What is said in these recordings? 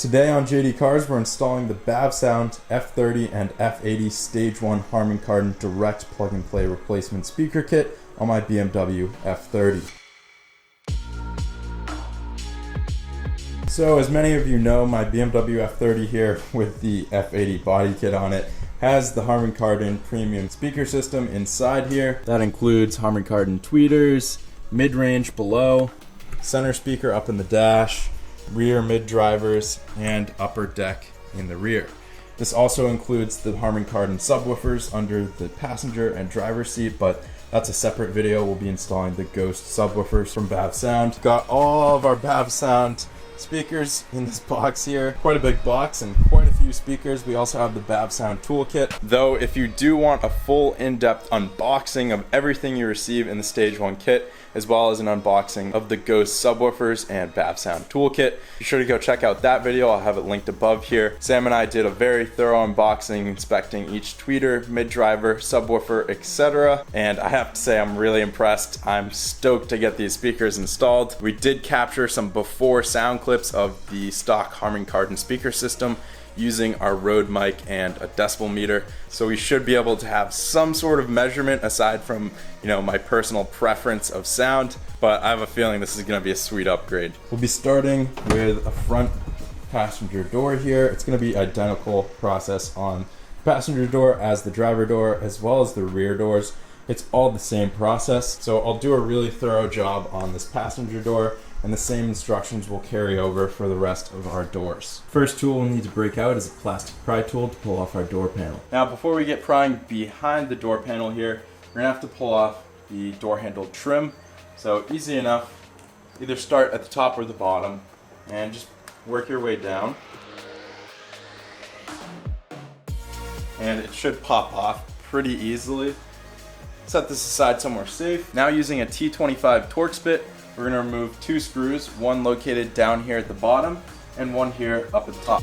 Today on JD Cars, we're installing the BavSound F30 and F80 Stage 1 Harman Kardon direct plug-and-play replacement speaker kit on my BMW F30. So as many of you know, my BMW F30 here with the F80 body kit on it has the Harman Kardon premium speaker system inside here. That includes Harman Kardon tweeters, mid-range below, center speaker up in the dash, rear mid drivers, and upper deck in the rear. This also includes the Harman Kardon subwoofers under the passenger and driver's seat, but that's a separate video. We'll be installing the Ghost subwoofers from BavSound. Got all of our BavSound speakers in this box here. Quite a big box and quite a few speakers. We also have the BavSound toolkit. Though if you do want a full in-depth unboxing of everything you receive in the Stage 1 kit, as well as an unboxing of the Ghost subwoofers and BavSound toolkit, be sure to go check out that video. I'll have it linked above here. Sam and I did a very thorough unboxing, inspecting each tweeter, mid-driver, subwoofer, etc. And I have to say I'm really impressed. I'm stoked to get these speakers installed. We did capture some before sound clips of the stock Harman Kardon speaker system using our Rode mic and a decibel meter, so we should be able to have some sort of measurement aside from, you know, my personal preference of sound, but I have a feeling this is going to be a sweet upgrade. We'll be starting with a front passenger door here. It's going to be identical process on the passenger door as the driver door, as well as the rear doors. It's all the same process, so I'll do a really thorough job on this passenger door, and the same instructions will carry over for the rest of our doors. First tool we'll need to break out is a plastic pry tool to pull off our door panel. Now before we get prying behind the door panel here, we're gonna have to pull off the door handle trim. So easy enough, either start at the top or the bottom and just work your way down. And it should pop off pretty easily. Set this aside somewhere safe. Now using a T25 Torx bit, we're going to remove two screws, one located down here at the bottom and one here up at the top.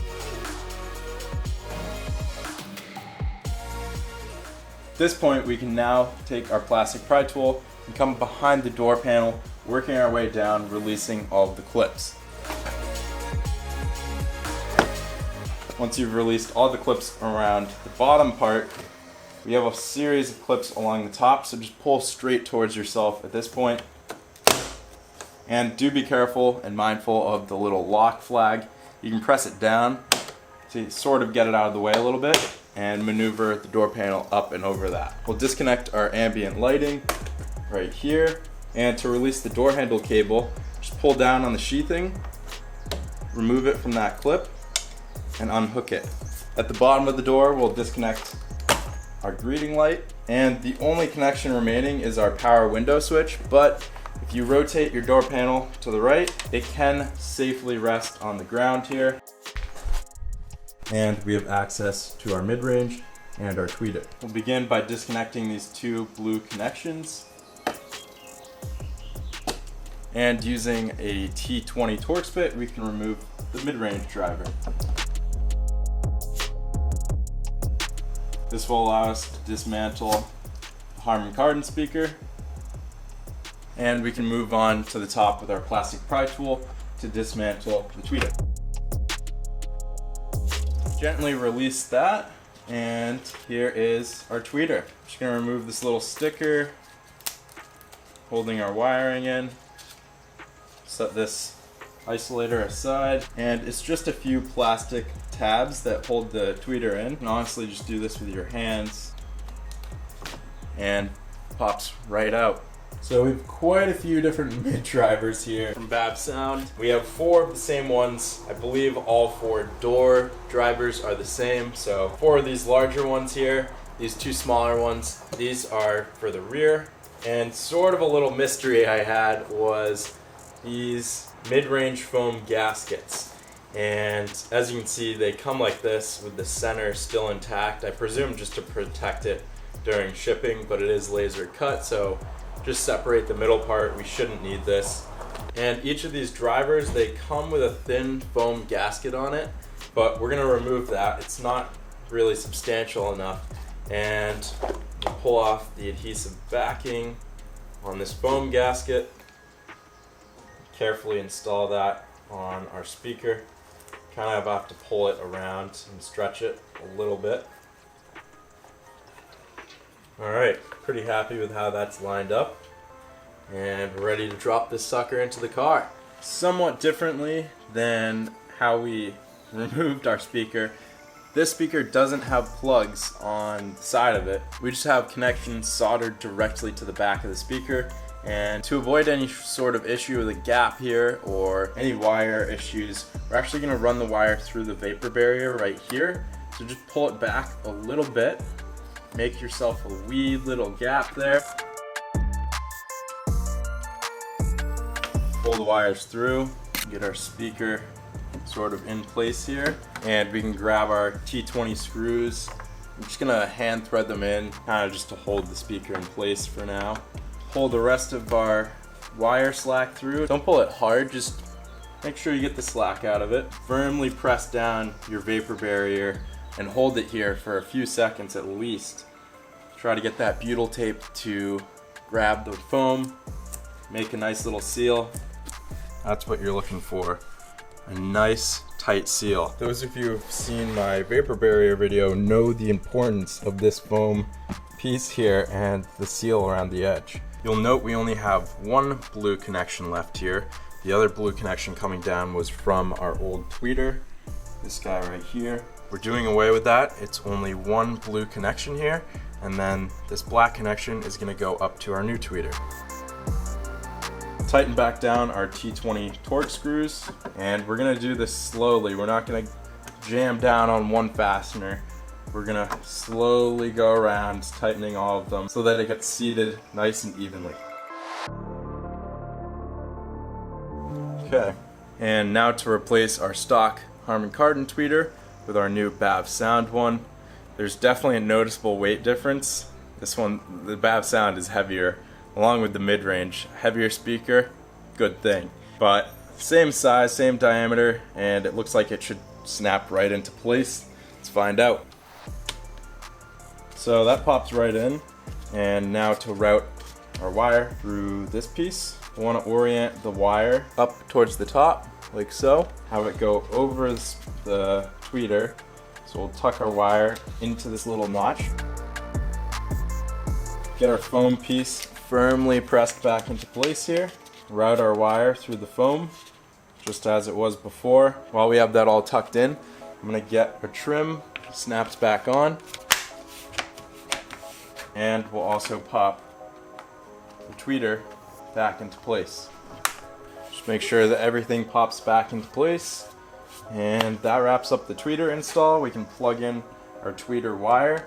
At this point, we can now take our plastic pry tool and come behind the door panel, working our way down, releasing all of the clips. Once you've released all the clips around the bottom part, we have a series of clips along the top, so just pull straight towards yourself at this point. And do be careful and mindful of the little lock flag. You can press it down to sort of get it out of the way a little bit and maneuver the door panel up and over that. We'll disconnect our ambient lighting right here. And to release the door handle cable, just pull down on the sheathing, remove it from that clip, and unhook it. At the bottom of the door, we'll disconnect our greeting light. And the only connection remaining is our power window switch, but if you rotate your door panel to the right, it can safely rest on the ground here. And we have access to our mid-range and our tweeter. We'll begin by disconnecting these two blue connections. And using a T20 Torx bit, we can remove the mid-range driver. This will allow us to dismantle the Harman Kardon speaker. And we can move on to the top with our plastic pry tool to dismantle the tweeter. Gently release that, and here is our tweeter. Just gonna remove this little sticker holding our wiring in. Set this isolator aside, and it's just a few plastic tabs that hold the tweeter in. And honestly, just do this with your hands and pops right out. So we have quite a few different mid drivers here from BavSound. We have four of the same ones. I believe all four door drivers are the same. So four of these larger ones here, these two smaller ones, these are for the rear. And sort of a little mystery I had was these mid-range foam gaskets. And as you can see, they come like this with the center still intact. I presume just to protect it during shipping, but it is laser cut, so just separate the middle part. We shouldn't need this. And each of these drivers, they come with a thin foam gasket on it, but we're gonna remove that. It's not really substantial enough. And we'll pull off the adhesive backing on this foam gasket. Carefully install that on our speaker. Kind of have to pull it around and stretch it a little bit. Alright, pretty happy with how that's lined up. And we're ready to drop this sucker into the car. Somewhat differently than how we removed our speaker, this speaker doesn't have plugs on the side of it. We just have connections soldered directly to the back of the speaker. And to avoid any sort of issue with a gap here or any wire issues, we're actually going to run the wire through the vapor barrier right here. So just pull it back a little bit, make yourself a wee little gap there. Pull the wires through, get our speaker sort of in place here, and we can grab our T20 screws. I'm just going to hand thread them in, kind of just to hold the speaker in place for now. Pull the rest of our wire slack through. Don't pull it hard, just make sure you get the slack out of it. Firmly press down your vapor barrier and hold it here for a few seconds at least. Try to get that butyl tape to grab the foam, make a nice little seal. That's what you're looking for, a nice tight seal. Those of you who've seen my vapor barrier video know the importance of this foam piece here and the seal around the edge. You'll note we only have one blue connection left here. The other blue connection coming down was from our old tweeter, this guy right here. We're doing away with that. It's only one blue connection here, and then this black connection is going to go up to our new tweeter. Tighten back down our T20 Torx screws, and we're going to do this slowly. We're not going to jam down on one fastener. We're going to slowly go around tightening all of them so that it gets seated nice and evenly. Okay, and now to replace our stock Harman Kardon tweeter with our new BavSound one. There's definitely a noticeable weight difference. This one, the BavSound, is heavier, along with the mid-range. Heavier speaker, good thing. But same size, same diameter, and it looks like it should snap right into place. Let's find out. So that pops right in, and now to route our wire through this piece, we want to orient the wire up towards the top, like so. Have it go over the tweeter. So we'll tuck our wire into this little notch. Get our foam piece firmly pressed back into place here. Route our wire through the foam, just as it was before. While we have that all tucked in, I'm going to get our trim snapped back on. And we'll also pop the tweeter back into place. Just make sure that everything pops back into place. And that wraps up the tweeter install. We can plug in our tweeter wire.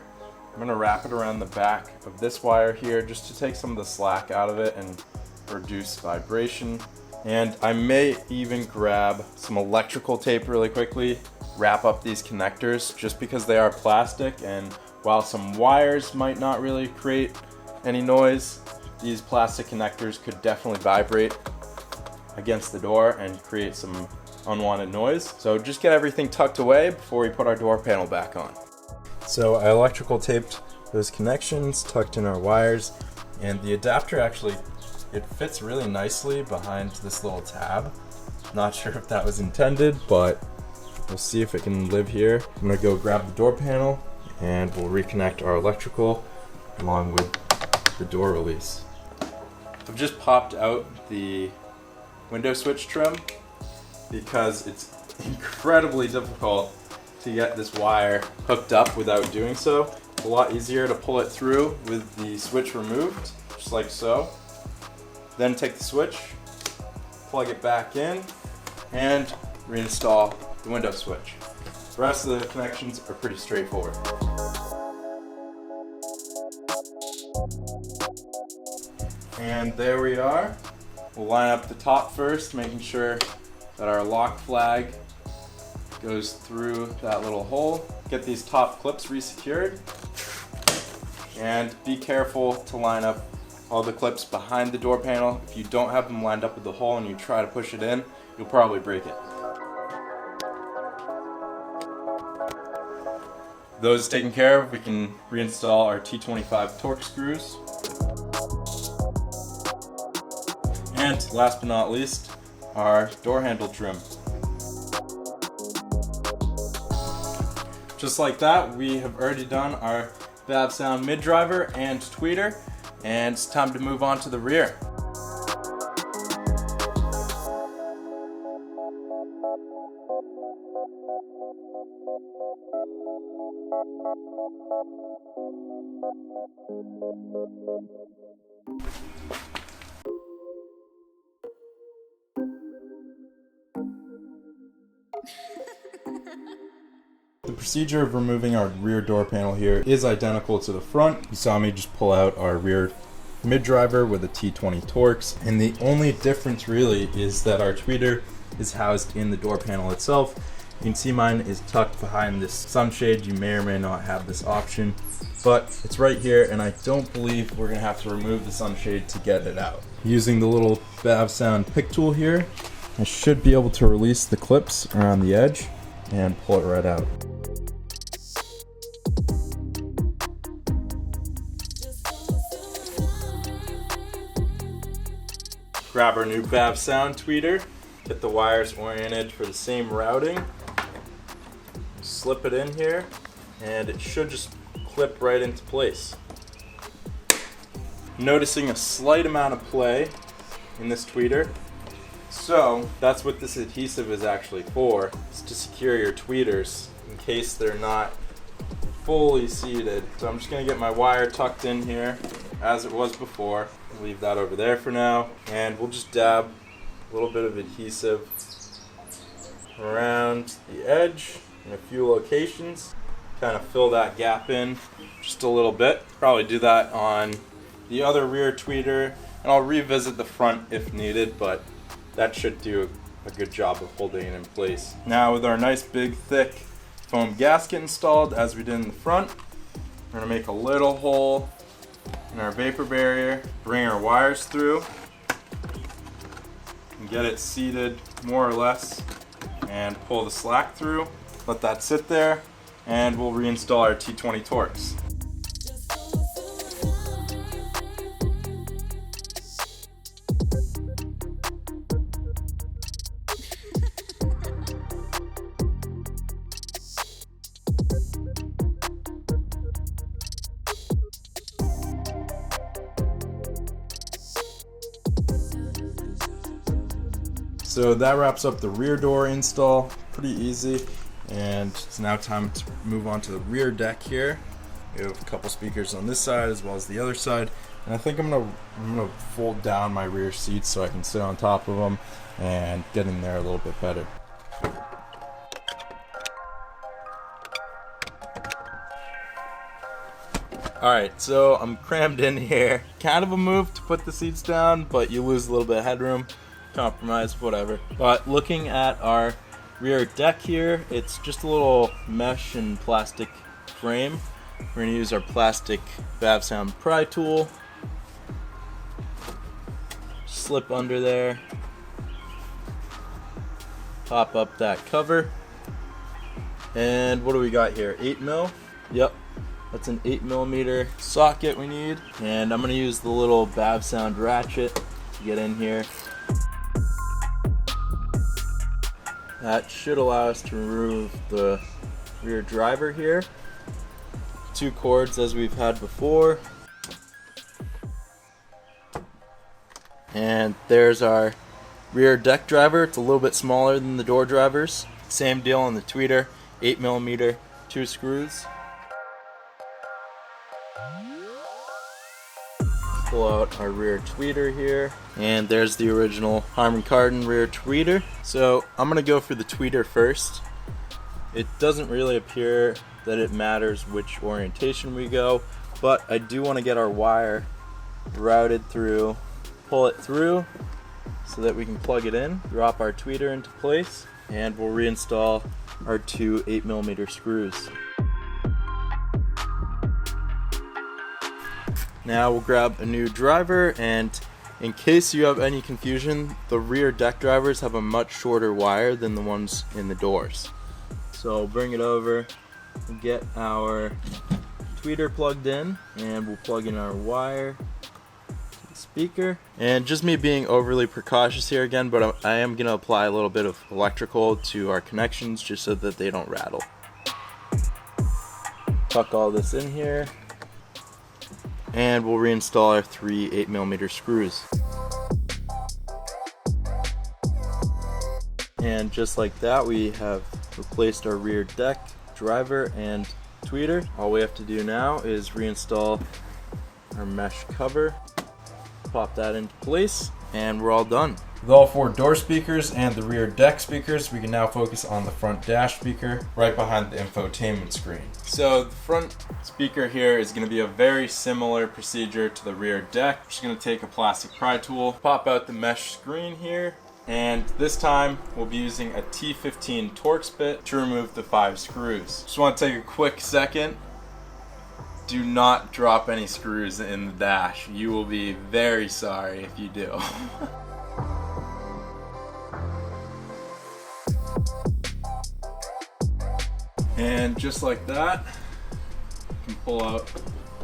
I'm going to wrap it around the back of this wire here just to take some of the slack out of it and reduce vibration. And I may even grab some electrical tape really quickly, wrap up these connectors just because they are plastic, and while some wires might not really create any noise, these plastic connectors could definitely vibrate against the door and create some unwanted noise. So just get everything tucked away before we put our door panel back on. So I electrical taped those connections, tucked in our wires, and the adapter actually, it fits really nicely behind this little tab. Not sure if that was intended, but we'll see if it can live here. I'm gonna go grab the door panel and we'll reconnect our electrical along with the door release. I've just popped out the window switch trim because it's incredibly difficult to get this wire hooked up without doing so. It's a lot easier to pull it through with the switch removed, just like so. Then take the switch, plug it back in, and reinstall the window switch. The rest of the connections are pretty straightforward. And there we are. We'll line up the top first, making sure that our lock flag goes through that little hole. Get these top clips resecured. And be careful to line up all the clips behind the door panel. If you don't have them lined up with the hole and you try to push it in, you'll probably break it. Those taken care of, we can reinstall our T25 Torx screws. And last but not least, our door handle trim. Just like that, we have already done our BavSound mid driver and tweeter, and it's time to move on to the rear. The procedure of removing our rear door panel here is identical to the front. You saw me just pull out our rear mid-driver with a T20 Torx, and the only difference really is that our tweeter is housed in the door panel itself. You can see mine is tucked behind this sunshade. You may or may not have this option, but it's right here, and I don't believe we're gonna have to remove the sunshade to get it out. Using the little BavSound pick tool here, I should be able to release the clips around the edge and pull it right out. Grab our new BavSound tweeter, get the wires oriented for the same routing, slip it in here, and it should just clip right into place. Noticing a slight amount of play in this tweeter, so that's what this adhesive is actually for. It's to secure your tweeters in case they're not fully seated. So I'm just gonna get my wire tucked in here as it was before. Leave that over there for now, and we'll just dab a little bit of adhesive around the edge in a few locations. Kind of fill that gap in just a little bit. Probably do that on the other rear tweeter, and I'll revisit the front if needed, but that should do a good job of holding it in place. Now with our nice big thick foam gasket installed as we did in the front, we're gonna make a little hole in our vapor barrier, bring our wires through, and get it seated more or less, and pull the slack through. Let that sit there, and we'll reinstall our T20 Torx. So that wraps up the rear door install. Pretty easy, and it's now time to move on to the rear deck here. We have a couple speakers on this side as well as the other side, and I think I'm gonna fold down my rear seats so I can sit on top of them and get in there a little bit better. Alright, so I'm crammed in here. Kind of a move to put the seats down, but you lose a little bit of headroom. Compromise, whatever. But looking at our rear deck here, it's just a little mesh and plastic frame. We're going to use our plastic BavSound pry tool. Slip under there. Pop up that cover. And what do we got here? 8mm? Yep. That's an 8mm socket we need. And I'm going to use the little BavSound ratchet to get in here. That should allow us to remove the rear driver here. 2 cords as we've had before. And there's our rear deck driver. It's a little bit smaller than the door drivers. Same deal on the tweeter, 8mm, 2 screws. Pull out our rear tweeter here, and there's the original Harman Kardon rear tweeter. So I'm gonna go for the tweeter first. It doesn't really appear that it matters which orientation we go, but I do want to get our wire routed through, pull it through so that we can plug it in, drop our tweeter into place, and we'll reinstall our 2 8mm screws. Now we'll grab a new driver, and in case you have any confusion, the rear deck drivers have a much shorter wire than the ones in the doors. So bring it over, we'll get our tweeter plugged in, and we'll plug in our wire to the speaker. And just me being overly precautious here again, but I am going to apply a little bit of electrical to our connections just so that they don't rattle. tuck all this in here, and we'll reinstall our 3 8mm screws. And just like that, we have replaced our rear deck, driver, and tweeter. All we have to do now is reinstall our mesh cover, pop that into place, and we're all done. With all 4 door speakers and the rear deck speakers, we can now focus on the front dash speaker right behind the infotainment screen. So the front speaker here is going to be a very similar procedure to the rear deck. I'm just going to take a plastic pry tool, pop out the mesh screen here, and this time we'll be using a T15 Torx bit to remove the 5 screws. Just want to take a quick second. Do not drop any screws in the dash. You will be very sorry if you do. And just like that, we can pull out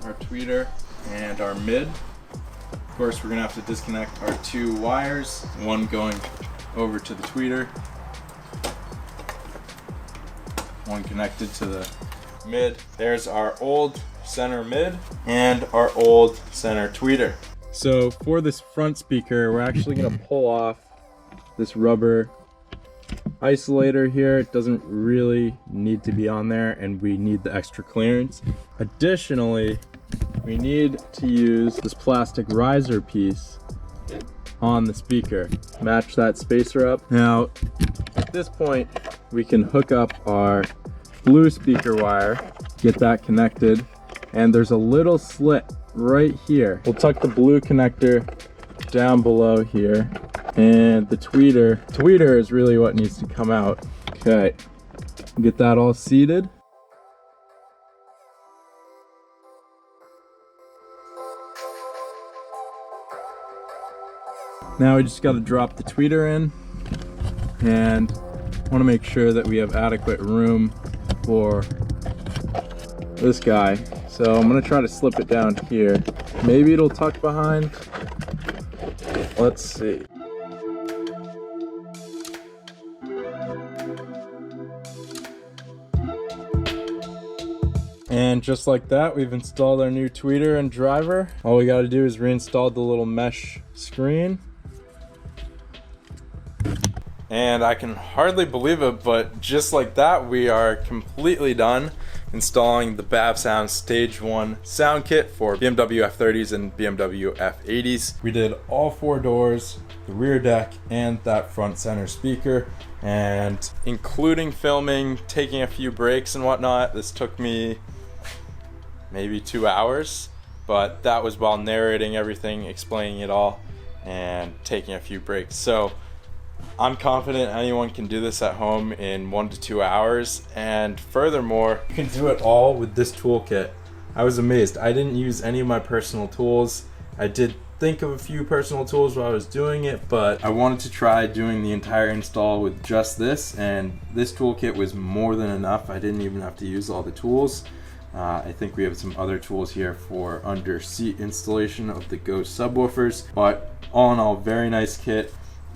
our tweeter and our mid. Of course, we're gonna have to disconnect our 2 wires, one going over to the tweeter, one connected to the mid. There's our old center mid and our old center tweeter. So for this front speaker, we're actually gonna pull off this rubber isolator here. It doesn't really need to be on there, and we need the extra clearance. Additionally, we need to use this plastic riser piece on the speaker. Match that spacer up. Now, at this point, we can hook up our blue speaker wire, get that connected, and there's a little slit right here. We'll tuck the blue connector down below here, and the tweeter is really what needs to come out. Okay, get that all seated. Now we just got to drop the tweeter in, and want to make sure that we have adequate room for this guy. So I'm going to try to slip it down here. Maybe it'll tuck behind. Let's see. And just like that, we've installed our new tweeter and driver. All we got to do is reinstall the little mesh screen. And I can hardly believe it, but just like that, we are completely done installing the BavSound Stage 1 sound kit for BMW F30s and BMW F80s. We did all 4 doors, the rear deck, and that front center speaker. And including filming, taking a few breaks and whatnot, this took me maybe 2 hours, but that was while narrating everything, explaining it all, and taking a few breaks. So I'm confident anyone can do this at home in 1 to 2 hours, and furthermore, you can do it all with this toolkit. I was amazed. I didn't use any of my personal tools. I did think of a few personal tools while I was doing it, but I wanted to try doing the entire install with just this, and this toolkit was more than enough. I didn't even have to use all the tools. I think we have some other tools here for under seat installation of the Ghost subwoofers, but all in all, very nice kit.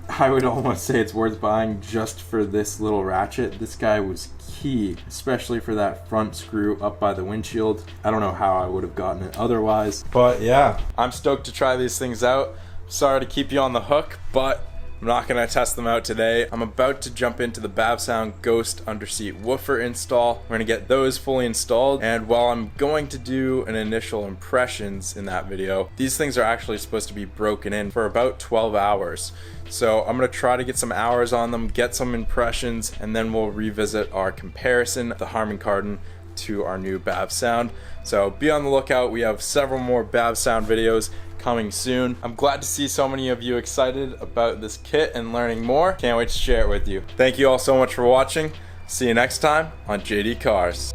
I would almost say it's worth buying just for this little ratchet. This guy was key, especially for that front screw up by the windshield. I don't know how I would have gotten it otherwise. But yeah, I'm stoked to try these things out. Sorry to keep you on the hook, but I'm not going to test them out today. I'm about to jump into the BavSound Ghost Underseat Woofer install. We're going to get those fully installed, and while I'm going to do an initial impressions in that video, these things are actually supposed to be broken in for about 12 hours. So I'm going to try to get some hours on them, get some impressions, and then we'll revisit our comparison of the Harman Kardon to our new BavSound. So be on the lookout. We have several more BavSound videos coming soon. I'm glad to see so many of you excited about this kit and learning more. Can't wait to share it with you. Thank you all so much for watching. See you next time on JD Cars.